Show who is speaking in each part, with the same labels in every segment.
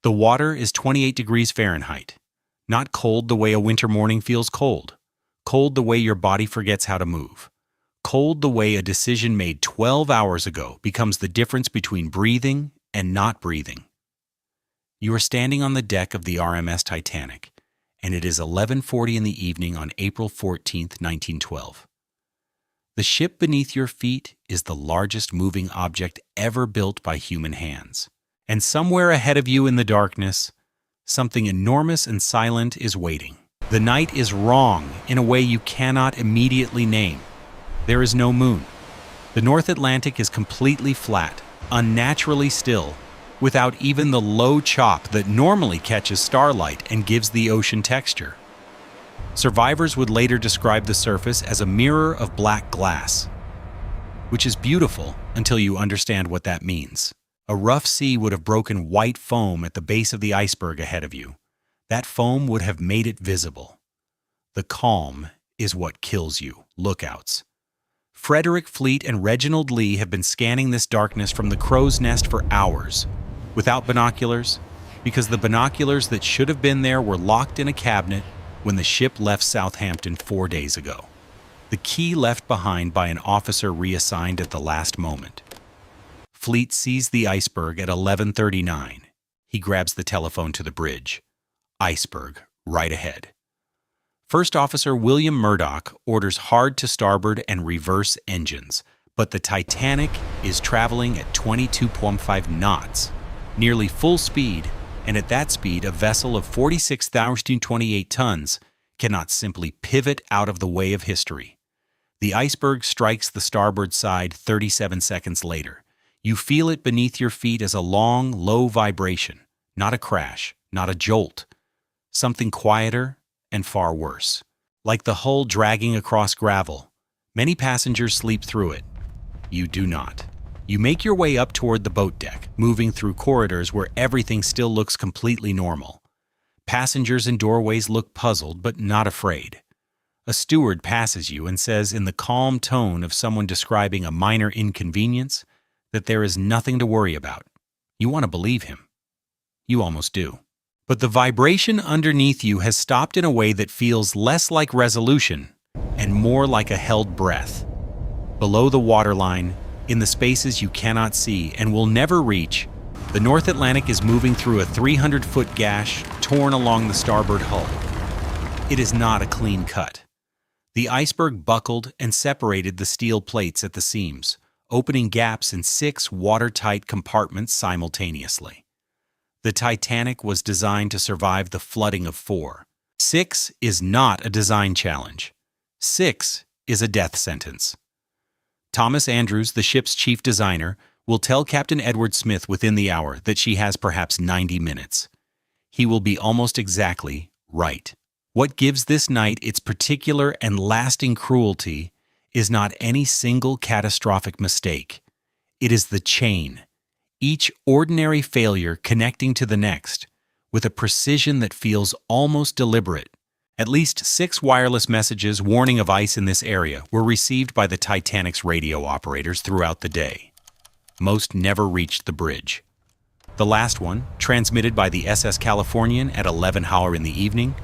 Speaker 1: The water is 28 degrees Fahrenheit. Not cold the way a winter morning feels cold. Cold the way your body forgets how to move. Cold the way a decision made 12 hours ago becomes the difference between breathing and not breathing. You are standing on the deck of the RMS Titanic, and it is 11:40 in the evening on April 14, 1912. The ship beneath your feet is the largest moving object ever built by human hands. And somewhere ahead of you in the darkness, something enormous and silent is waiting. The night is wrong in a way you cannot immediately name. There is no moon. The North Atlantic is completely flat, unnaturally still, without even the low chop that normally catches starlight and gives the ocean texture. Survivors would later describe the surface as a mirror of black glass, which is beautiful until you understand what that means. A rough sea would have broken white foam at the base of the iceberg ahead of you. That foam would have made it visible. The calm is what kills you. Lookouts. Frederick Fleet and Reginald Lee have been scanning this darkness from the crow's nest for hours, without binoculars, because the binoculars that should have been there were locked in a cabinet when the ship left Southampton 4 days ago. The key left behind by an officer reassigned at the last moment. Fleet sees the iceberg at 11:39. He grabs the telephone to the bridge. Iceberg, right ahead. First Officer William Murdoch orders hard to starboard and reverse engines, but the Titanic is traveling at 22.5 knots, nearly full speed, and at that speed a vessel of 46,028 tons cannot simply pivot out of the way of history. The iceberg strikes the starboard side 37 seconds later. You feel it beneath your feet as a long, low vibration, not a crash, not a jolt. Something quieter and far worse. Like the hull dragging across gravel, many passengers sleep through it. You do not. You make your way up toward the boat deck, moving through corridors where everything still looks completely normal. Passengers in doorways look puzzled but not afraid. A steward passes you and says in the calm tone of someone describing a minor inconvenience that there is nothing to worry about. You want to believe him. You almost do. But the vibration underneath you has stopped in a way that feels less like resolution and more like a held breath. Below the waterline, in the spaces you cannot see and will never reach, the North Atlantic is moving through a 300-foot gash torn along the starboard hull. It is not a clean cut. The iceberg buckled and separated the steel plates at the seams, opening gaps in 6 watertight compartments simultaneously. The Titanic was designed to survive the flooding of 4. 6 is not a design challenge. 6 is a death sentence. Thomas Andrews, the ship's chief designer, will tell Captain Edward Smith within the hour that she has perhaps 90 minutes. He will be almost exactly right. What gives this night its particular and lasting cruelty is not any single catastrophic mistake. It is the chain, each ordinary failure connecting to the next, with a precision that feels almost deliberate. At least 6 wireless messages warning of ice in this area were received by the Titanic's radio operators throughout the day. Most never reached the bridge. The last one, transmitted by the SS Californian at 11:00 in the evening,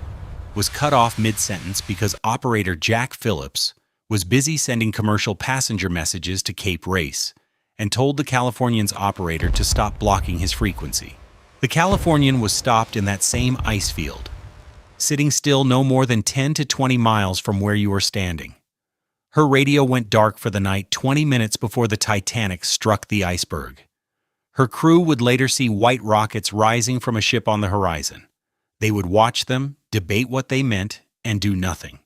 Speaker 1: was cut off mid-sentence because operator Jack Phillips was busy sending commercial passenger messages to Cape Race and told the Californian's operator to stop blocking his frequency. The Californian was stopped in that same ice field, sitting still no more than 10 to 20 miles from where you are standing. Her radio went dark for the night 20 minutes before the Titanic struck the iceberg. Her crew would later see white rockets rising from a ship on the horizon. They would watch them, debate what they meant, and do nothing.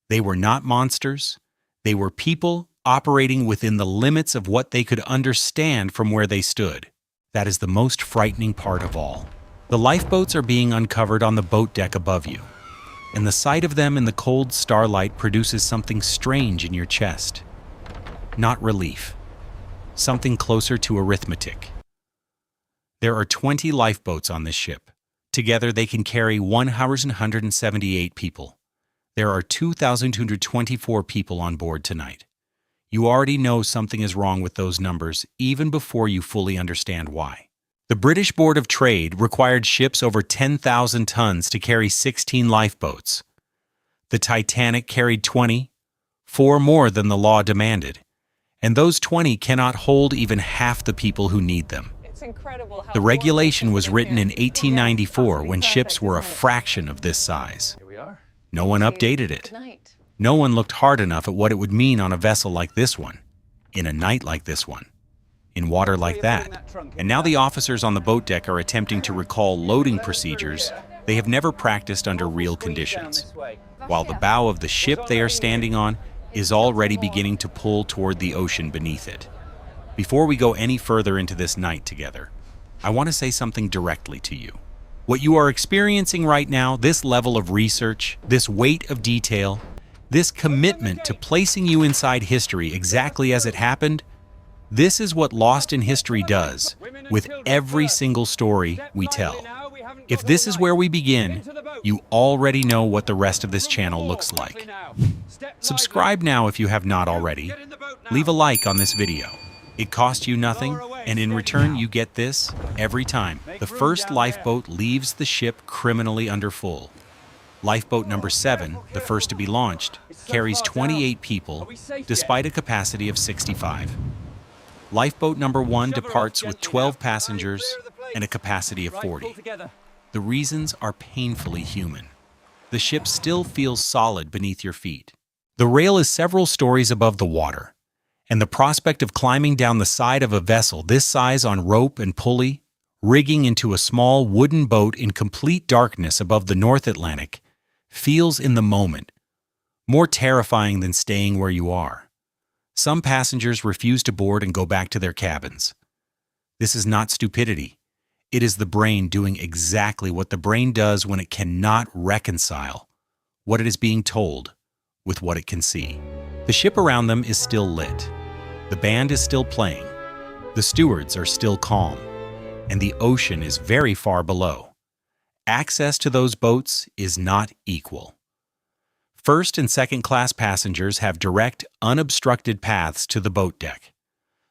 Speaker 1: They were not monsters. They were people operating within the limits of what they could understand from where they stood. That is the most frightening part of all. The lifeboats are being uncovered on the boat deck above you, and the sight of them in the cold starlight produces something strange in your chest. Not relief. Something closer to arithmetic. There are 20 lifeboats on this ship. Together they can carry 178 people. There are 2,224 people on board tonight. You already know something is wrong with those numbers even before you fully understand why. The British Board of Trade required ships over 10,000 tons to carry 16 lifeboats. The Titanic carried 20, 4 more than the law demanded, and those 20 cannot hold even half the people who need them. The regulation was written in 1894 when ships were a fraction of this size. No one updated it. No one looked hard enough at what it would mean on a vessel like this one, in a night like this one, in water like that. And now the officers on the boat deck are attempting to recall loading procedures they have never practiced under real conditions, while the bow of the ship they are standing on is already beginning to pull toward the ocean beneath it. Before we go any further into this night together, I want to say something directly to you. What you are experiencing right now, this level of research, this weight of detail, this commitment to placing you inside history exactly as it happened, this is what Lost in History does with every single story we tell. If this is where we begin, you already know what the rest of this channel looks like. Subscribe now if you have not already. Leave a like on this video. It costs you nothing, and in return you get this every time. The first lifeboat leaves the ship criminally under full. Lifeboat number 7, the first to be launched, carries 28 people, despite a capacity of 65. Lifeboat number 1 departs with 12 passengers and a capacity of 40. The reasons are painfully human. The ship still feels solid beneath your feet. The rail is several stories above the water, and the prospect of climbing down the side of a vessel this size on rope and pulley, rigging into a small wooden boat in complete darkness above the North Atlantic, feels in the moment more terrifying than staying where you are. Some passengers refuse to board and go back to their cabins. This is not stupidity. It is the brain doing exactly what the brain does when it cannot reconcile what it is being told with what it can see. The ship around them is still lit. The band is still playing. The stewards are still calm. And the ocean is very far below. Access to those boats is not equal. First and second class passengers have direct, unobstructed paths to the boat deck.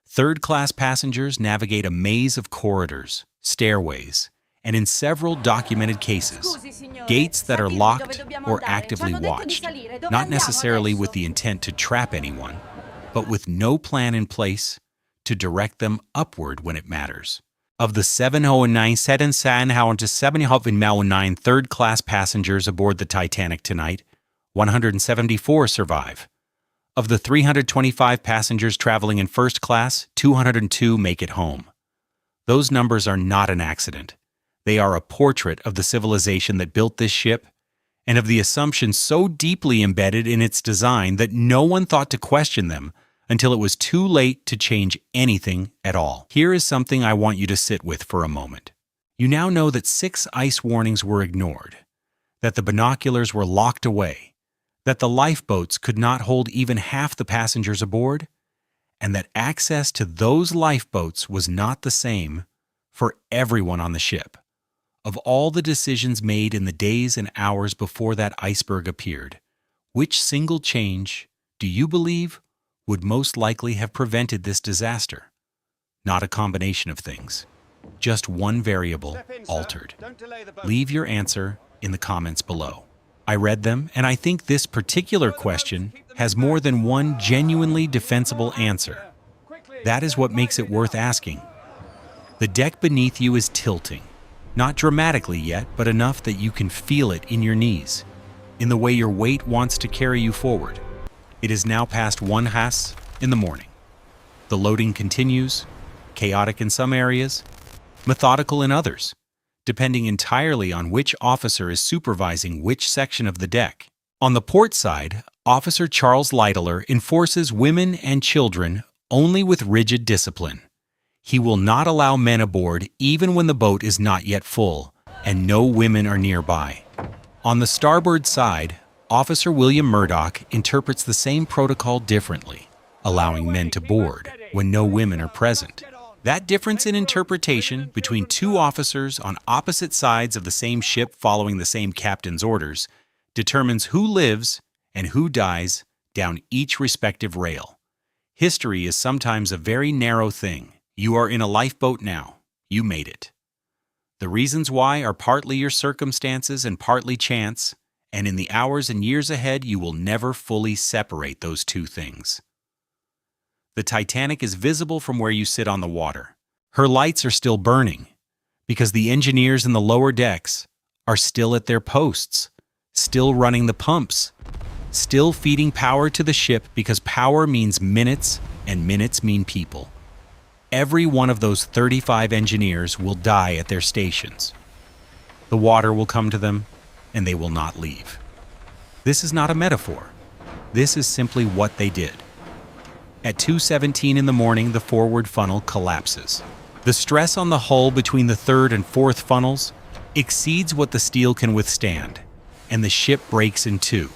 Speaker 1: Third class passengers navigate a maze of corridors, stairways, and in several documented cases, gates that are locked or actively watched, not necessarily with the intent to trap anyone, but with no plan in place to direct them upward when it matters. Of the 709 third-class passengers aboard the Titanic tonight, 174 survive. Of the 325 passengers traveling in first class, 202 make it home. Those numbers are not an accident. They are a portrait of the civilization that built this ship and of the assumptions so deeply embedded in its design that no one thought to question them until it was too late to change anything at all. Here is something I want you to sit with for a moment. You now know that 6 ice warnings were ignored, that the binoculars were locked away, that the lifeboats could not hold even half the passengers aboard, and that access to those lifeboats was not the same for everyone on the ship. Of all the decisions made in the days and hours before that iceberg appeared, which single change, do you believe, would most likely have prevented this disaster? Not a combination of things. Just one variable altered. Leave your answer in the comments below. I read them, and I think this particular question has more than one genuinely defensible answer. That is what makes it worth asking. The deck beneath you is tilting. Not dramatically yet, but enough that you can feel it in your knees, in the way your weight wants to carry you forward. It is now past 1:30 in the morning. The loading continues, chaotic in some areas, methodical in others, depending entirely on which officer is supervising which section of the deck. On the port side, Officer Charles Lytler enforces women and children only with rigid discipline. He will not allow men aboard even when the boat is not yet full and no women are nearby. On the starboard side, Officer William Murdoch interprets the same protocol differently, allowing men to board when no women are present. That difference in interpretation between two officers on opposite sides of the same ship following the same captain's orders determines who lives and who dies down each respective rail. History is sometimes a very narrow thing. You are in a lifeboat now. you made it. The reasons why are partly your circumstances and partly chance, and in the hours and years ahead you will never fully separate those two things. The Titanic is visible from where you sit on the water. Her lights are still burning, because the engineers in the lower decks are still at their posts, still running the pumps, still feeding power to the ship because power means minutes and minutes mean people. Every one of those 35 engineers will die at their stations. The water will come to them, and they will not leave. This is not a metaphor. This is simply what they did. At 2:17 in the morning, the forward funnel collapses. The stress on the hull between the third and fourth funnels exceeds what the steel can withstand, and the ship breaks in two.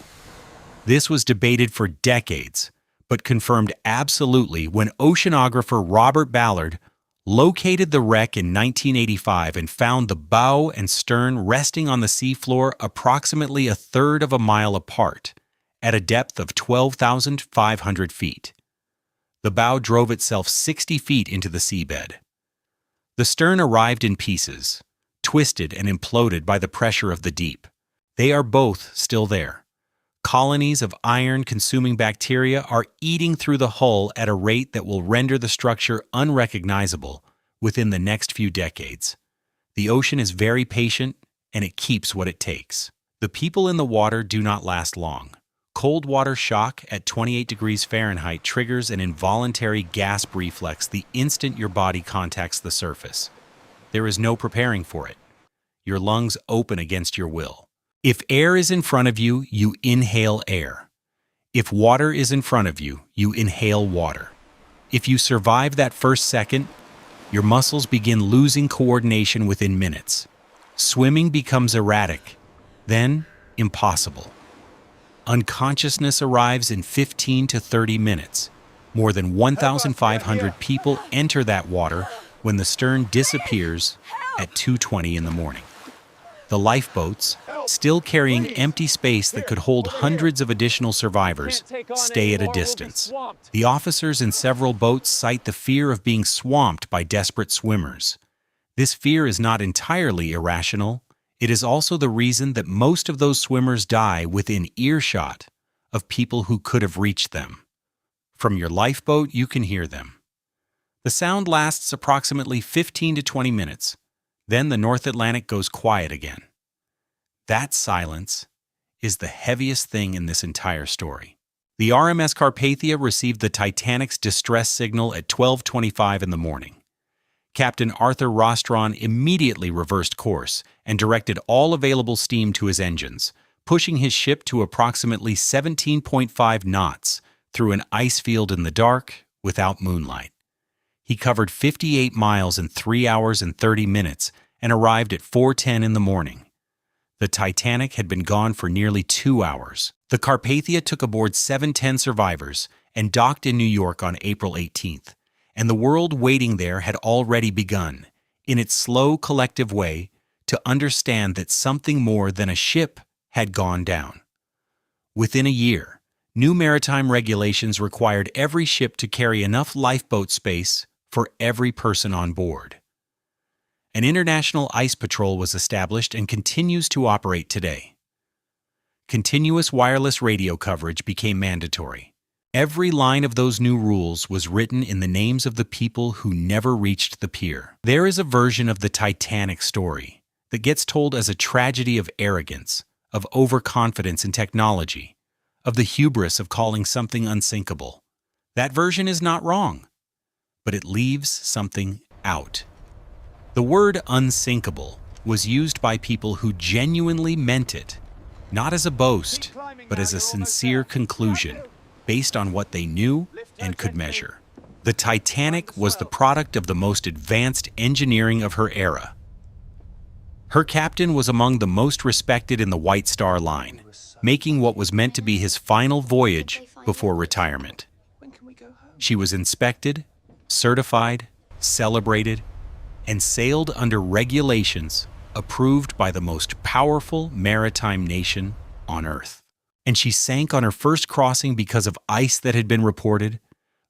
Speaker 1: This was debated for decades, but confirmed absolutely when oceanographer Robert Ballard located the wreck in 1985 and found the bow and stern resting on the seafloor approximately a third of a mile apart, at a depth of 12,500 feet. The bow drove itself 60 feet into the seabed. The stern arrived in pieces, twisted and imploded by the pressure of the deep. They are both still there. Colonies of iron-consuming bacteria are eating through the hull at a rate that will render the structure unrecognizable within the next few decades. The ocean is very patient, and it keeps what it takes. The people in the water do not last long. Cold water shock at 28 degrees Fahrenheit triggers an involuntary gasp reflex the instant your body contacts the surface. There is no preparing for it. Your lungs open against your will. If air is in front of you, you inhale air. If water is in front of you, you inhale water. If you survive that first second, your muscles begin losing coordination within minutes. Swimming becomes erratic, then impossible. Unconsciousness arrives in 15 to 30 minutes. More than 1,500 people enter that water when the stern disappears at 2:20 in the morning. The lifeboats, still carrying empty space that could hold hundreds of additional survivors, stay at a distance. The officers in several boats cite the fear of being swamped by desperate swimmers. This fear is not entirely irrational. It is also the reason that most of those swimmers die within earshot of people who could have reached them. From your lifeboat, you can hear them. The sound lasts approximately 15 to 20 minutes. Then the North Atlantic goes quiet again. That silence is the heaviest thing in this entire story. The RMS Carpathia received the Titanic's distress signal at 12:25 in the morning. Captain Arthur Rostron immediately reversed course and directed all available steam to his engines, pushing his ship to approximately 17.5 knots through an ice field in the dark without moonlight. He covered 58 miles in 3 hours and 30 minutes and arrived at 4:10 in the morning. The Titanic had been gone for nearly 2 hours. The Carpathia took aboard 710 survivors and docked in New York on April 18th, and the world waiting there had already begun, in its slow collective way, to understand that something more than a ship had gone down. Within a year, new maritime regulations required every ship to carry enough lifeboat space for every person on board. An international ice patrol was established and continues to operate today. Continuous wireless radio coverage became mandatory. Every line of those new rules was written in the names of the people who never reached the pier. There is a version of the Titanic story that gets told as a tragedy of arrogance, of overconfidence in technology, of the hubris of calling something unsinkable. That version is not wrong, but it leaves something out. The word unsinkable was used by people who genuinely meant it, not as a boast, but as a sincere conclusion, based on what they knew and could measure. The Titanic was the product of the most advanced engineering of her era. Her captain was among the most respected in the White Star Line, making what was meant to be his final voyage before retirement. She was inspected, certified, celebrated, and sailed under regulations approved by the most powerful maritime nation on Earth. And she sank on her first crossing because of ice that had been reported,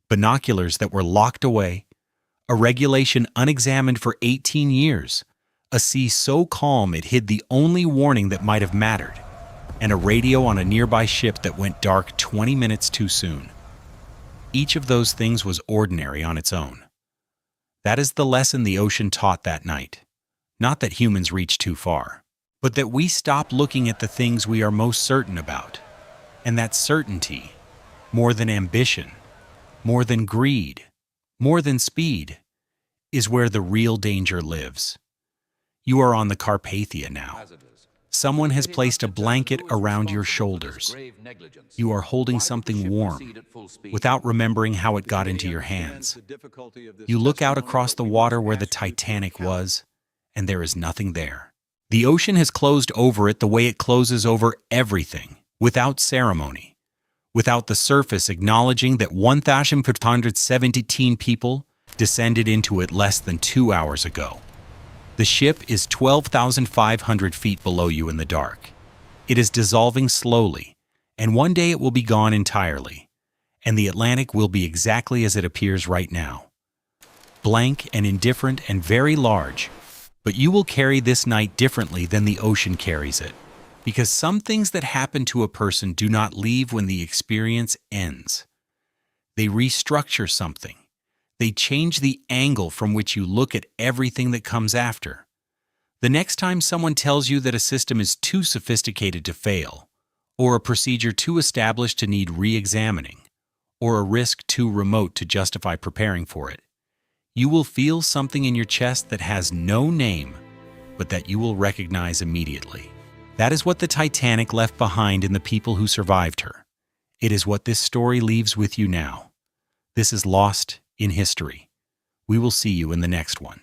Speaker 1: binoculars that were locked away, a regulation unexamined for 18 years, a sea so calm it hid the only warning that might have mattered, and a radio on a nearby ship that went dark 20 minutes too soon. Each of those things was ordinary on its own. That is the lesson the ocean taught that night. Not that humans reach too far, but that we stop looking at the things we are most certain about. And that certainty, more than ambition, more than greed, more than speed, is where the real danger lives. You are on the Carpathia now. Someone has placed a blanket around your shoulders. You are holding something warm, without remembering how it got into your hands. You look out across the water where the Titanic was, and there is nothing there. The ocean has closed over it the way it closes over everything, without ceremony, without the surface acknowledging that 1,517 people descended into it less than 2 hours ago. The ship is 12,500 feet below you in the dark. It is dissolving slowly, and one day it will be gone entirely, and the Atlantic will be exactly as it appears right now. Blank and indifferent and very large, but you will carry this night differently than the ocean carries it, because some things that happen to a person do not leave when the experience ends. They restructure something. They change the angle from which you look at everything that comes after. The next time someone tells you that a system is too sophisticated to fail, or a procedure too established to need re-examining, or a risk too remote to justify preparing for it, you will feel something in your chest that has no name, but that you will recognize immediately. That is what the Titanic left behind in the people who survived her. It is what this story leaves with you now. This is Lost in History. We will see you in the next one.